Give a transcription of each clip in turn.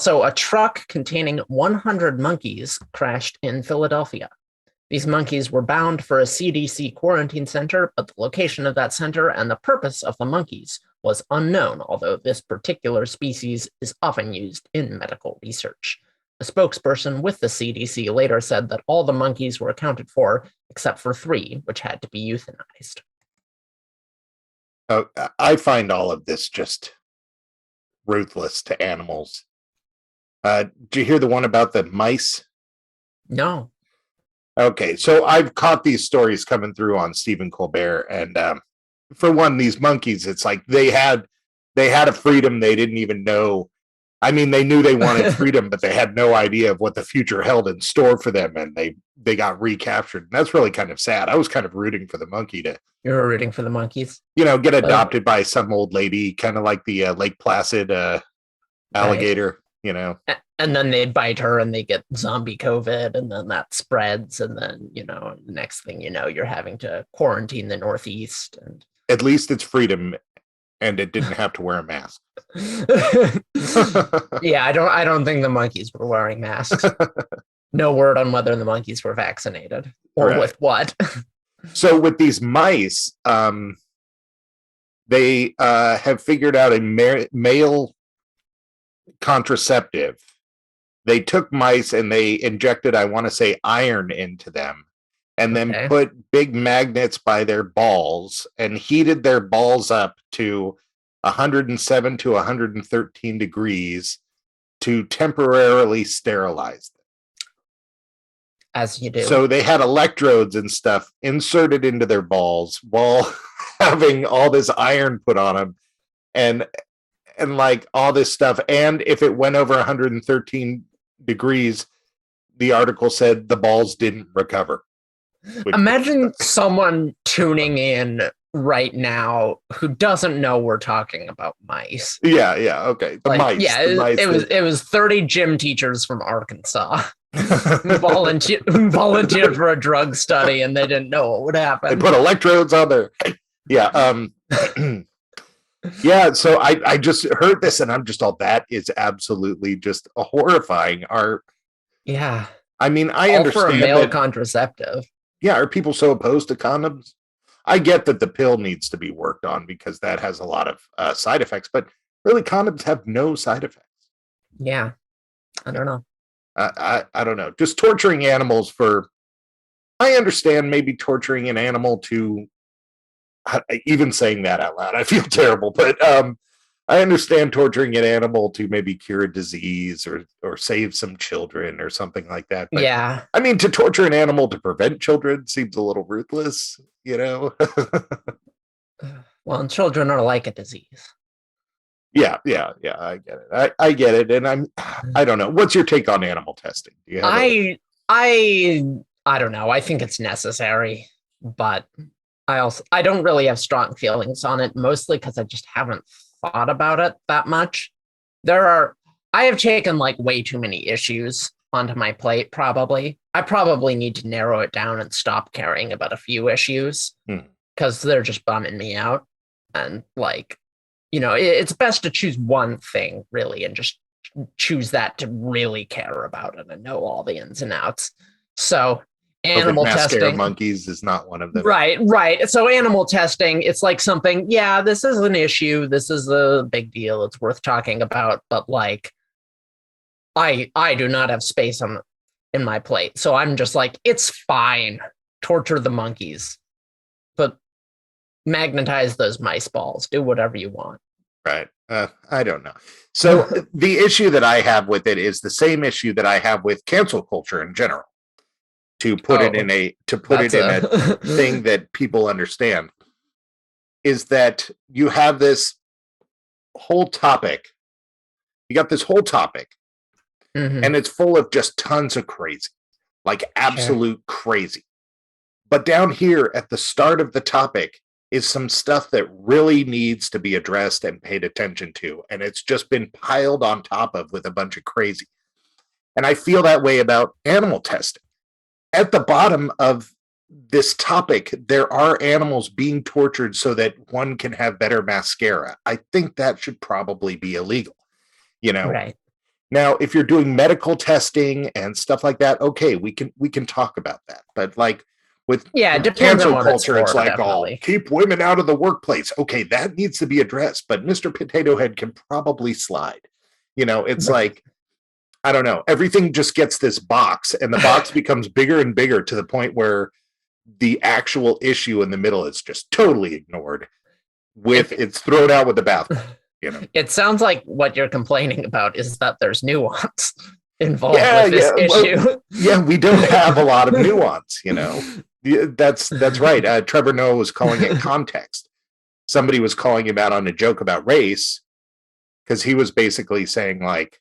So, a truck containing 100 monkeys crashed in Philadelphia. These monkeys were bound for a CDC quarantine center, but the location of that center and the purpose of the monkeys was unknown, although this particular species is often used in medical research. A spokesperson with the CDC later said that all the monkeys were accounted for, except for 3, which had to be euthanized. Oh, I find all of this just ruthless to animals. Did you hear the one about the mice? No. Okay, so I've caught these stories coming through on Stephen Colbert, and for one, these monkeys, it's like they had a freedom they didn't even know. I mean, they knew they wanted freedom, but they had no idea of what the future held in store for them, and they got recaptured. And that's really kind of sad. I was kind of rooting for the monkey to. You were rooting for the monkeys? Get adopted by some old lady, kind of like the Lake Placid alligator. Right. And then they bite her and they get zombie COVID, and then that spreads, and then the next thing you know, you're having to quarantine the Northeast. And at least it's freedom, and it didn't have to wear a mask. Yeah, I don't think the monkeys were wearing masks. No word on whether the monkeys were vaccinated or right. With what. So with these mice, they have figured out a male contraceptive. They took mice and they injected, I want to say, iron into them, and then put big magnets by their balls and heated their balls up to 107 to 113 degrees to temporarily sterilize them. As you do. So they had electrodes and stuff inserted into their balls while having all this iron put on them, and like all this stuff. And if it went over 113 degrees, the article said the balls didn't recover. Imagine someone tuning in right now who doesn't know we're talking about mice. Yeah, okay. Mice. Yeah, it was 30 gym teachers from Arkansas who volunteered for a drug study, and they didn't know what would happen. They put electrodes on there. Yeah. Yeah, so I just heard this, and I'm just all, that is absolutely just a horrifying. Yeah. I mean, I understand for a male contraceptive. Yeah, are people so opposed to condoms? I get that the pill needs to be worked on because that has a lot of side effects, but really condoms have no side effects. Yeah, I don't know. I don't know. Just torturing animals for, I understand maybe torturing an animal to, even saying that out loud, I feel terrible, but I understand torturing an animal to maybe cure a disease or save some children or something like that. But, yeah. I mean, to torture an animal to prevent children seems a little ruthless, Well, and children are like a disease. Yeah, I get it. I get it, and I don't know. What's your take on animal testing? Do you have I don't know. I think it's necessary, but I don't really have strong feelings on it, mostly because I just haven't thought about it that much. I have taken like way too many issues onto my plate, probably. I probably need to narrow it down and stop caring about a few issues because they're just bumming me out. And like, it's best to choose one thing really and just choose that to really care about it and know all the ins and outs. So animal testing, monkeys is not one of them. Right. So animal testing, it's like something, yeah, this is an issue. This is a big deal. It's worth talking about. But like, I do not have space in my plate. So I'm just like, it's fine. Torture the monkeys, but magnetize those mice balls. Do whatever you want. Right. I don't know. So the issue that I have with it is the same issue that I have with cancel culture in general. To put it in a thing that people understand, is that you have this whole topic. You got this whole topic, and it's full of just tons of crazy, like absolute crazy. But down here at the start of the topic is some stuff that really needs to be addressed and paid attention to, and it's just been piled on top of with a bunch of crazy. And I feel that way about animal testing. At the bottom of this topic, there are animals being tortured so that one can have better mascara. I think that should probably be illegal, Right. Now, if you're doing medical testing and stuff like that, okay, we can talk about that. But like with it depends cancel on what culture, it's like, definitely. oh, keep women out of the workplace. Okay, that needs to be addressed. But Mr. Potato Head can probably slide. It's like, I don't know. Everything just gets this box, and the box becomes bigger and bigger to the point where the actual issue in the middle is just totally ignored. It's thrown out with the bathwater. It sounds like what you're complaining about is that there's nuance involved with this issue. Well, we don't have a lot of nuance, That's right. Trevor Noah was calling it context. Somebody was calling him out on a joke about race because he was basically saying, like,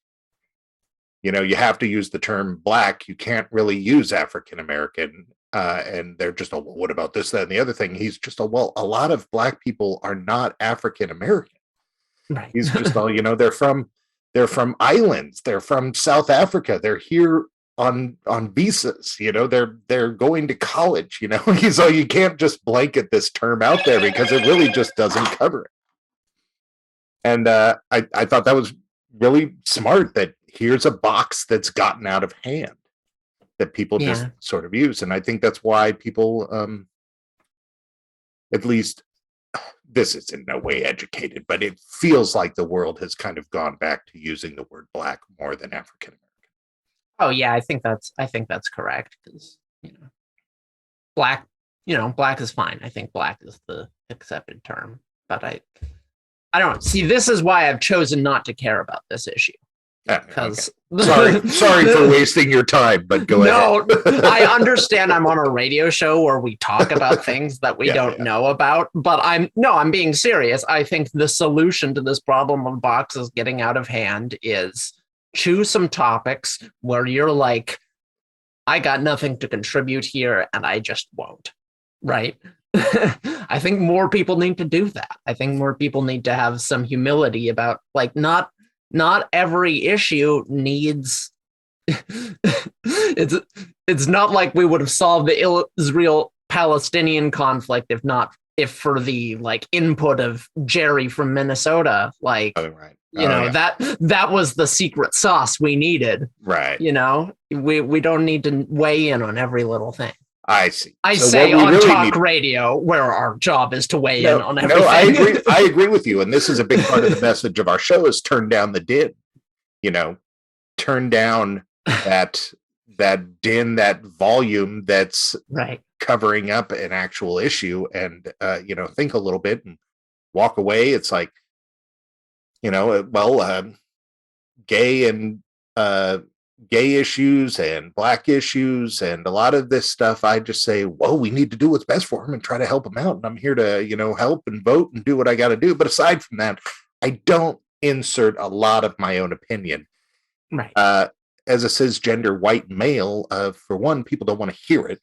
you have to use the term black. You can't really use African American. And they're just, well, what about this, that, and the other thing? He's just, well, a lot of black people are not African American. Right. He's just, they're from islands. They're from South Africa. They're here on visas. They're going to college. He's you can't just blanket this term out there because it really just doesn't cover it. And I thought that was really smart. That here's a box that's gotten out of hand that people just sort of use, and I think that's why people, at least. This is in no way educated, but it feels like the world has kind of gone back to using the word black more than African American. Oh yeah, I think that's correct because black is fine. I think black is the accepted term, but I don't see. This is why I've chosen not to care about this issue. Because sorry for wasting your time, but go ahead. No, I understand I'm on a radio show where we talk about things that we don't know about, but I'm being serious. I think the solution to this problem of boxes getting out of hand is choose some topics where you're like, I got nothing to contribute here and I just won't. Right? I think more people need to do that. I think more people need to have some humility about, like, not every issue needs it's not like we would have solved the Israel-Palestinian conflict if for the like input of Jerry from Minnesota, like that was the secret sauce we needed, right? We don't need to weigh in on every little thing. I see. I say on really talk radio, where our job is to weigh in on everything. No, I agree with you. And this is a big part of the message of our show is turn down the din. Turn down that din, that volume that's right covering up an actual issue, and think a little bit and walk away. It's like, gay issues and black issues and a lot of this stuff, I just say, well, we need to do what's best for them and try to help them out. And I'm here to, help and vote and do what I got to do. But aside from that, I don't insert a lot of my own opinion. Right. As a cisgender white male, for one, people don't want to hear it.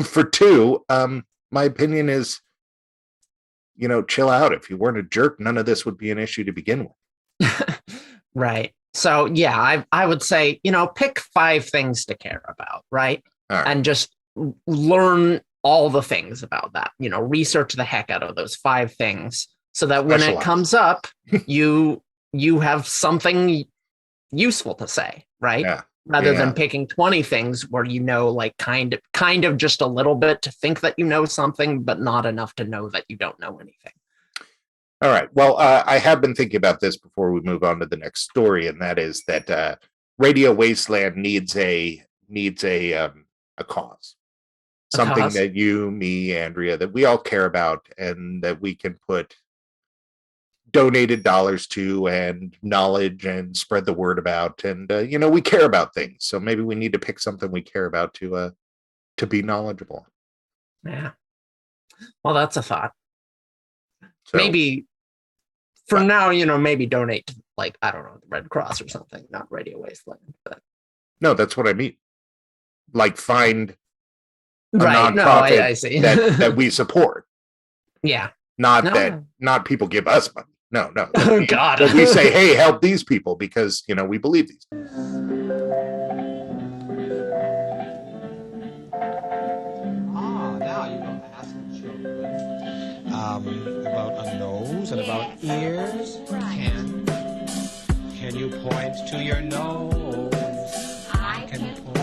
For two, my opinion is, chill out. If you weren't a jerk, none of this would be an issue to begin with. Right. So, yeah, I would say, pick 5 things to care about, right? And just learn all the things about that, research the heck out of those 5 things so that when it comes up, you have something useful to say, right? Yeah. Rather than picking 20 things where like kind of just a little bit to think that you know something, but not enough to know that you don't know anything. All right. Well, I have been thinking about this before we move on to the next story, and that is that Radio Wasteland needs a cause, something that you, me, Andrea, that we all care about, and that we can put donated dollars to, and knowledge, and spread the word about, and we care about things. So maybe we need to pick something we care about to be knowledgeable. Yeah. Well, that's a thought. So, maybe. For now, maybe donate to, like, I don't know, the Red Cross or something, not Radio Wasteland. But no, that's what I mean. Like, find a nonprofit nonprofit I see. that we support. Yeah. Not people give us money. No. Oh, God. That we say, hey, help these people because, we believe these people. Now you know to ask the children about a nose and about ears. Can you point to your nose. I can point